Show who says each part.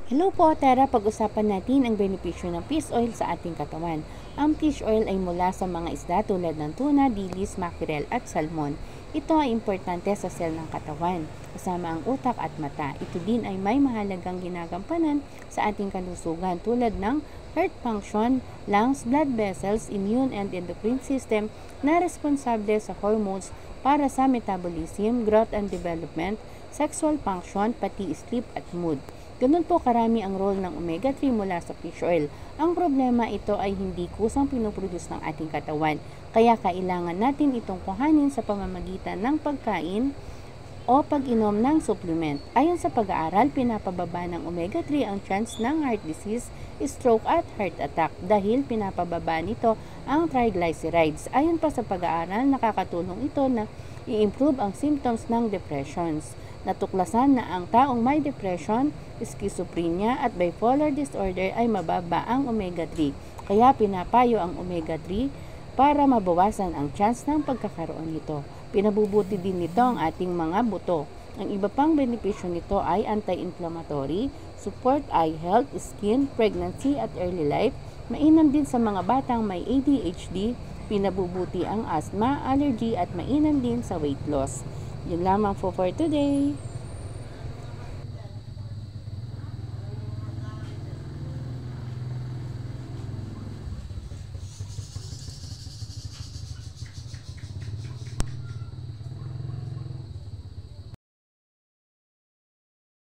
Speaker 1: Hello po, tara pag-usapan natin ang benepisyo ng fish oil sa ating katawan. Ang fish oil ay mula sa mga isda tulad ng tuna, dilis, mackerel at salmon. Ito ay importante sa sel ng katawan, kasama ang utak at mata. Ito din ay may mahalagang ginagampanan sa ating kalusugan tulad ng heart function, lungs, blood vessels, immune and endocrine system na responsable sa hormones para sa metabolism, growth and development, sexual function, pati sleep at mood. Ganun po karami ang role ng omega-3 mula sa fish oil. Ang problema ito ay hindi kusang pinoproduce ng ating katawan, kaya kailangan natin itong kuhanin sa pamamagitan ng pagkain o pag-inom ng supplement. Ayon sa pag-aaral, pinapababa ng omega-3 ang chance ng heart disease, stroke at heart attack dahil pinapababa nito ang triglycerides. Ayon pa sa pag-aaral, nakakatulong ito na i-improve ang symptoms ng depressions. Natuklasan na ang taong may depression, schizophrenia at bipolar disorder ay mababa ang omega-3. Kaya pinapayo ang omega-3 para mabawasan ang chance ng pagkakaroon nito. Pinabubuti din nito ang ating mga buto. Ang iba pang benepisyo nito ay anti-inflammatory, support eye health, skin, pregnancy at early life. Mainam din sa mga batang may ADHD, pinabubuti ang asthma, allergy at mainam din sa weight loss. Yun lamang for today.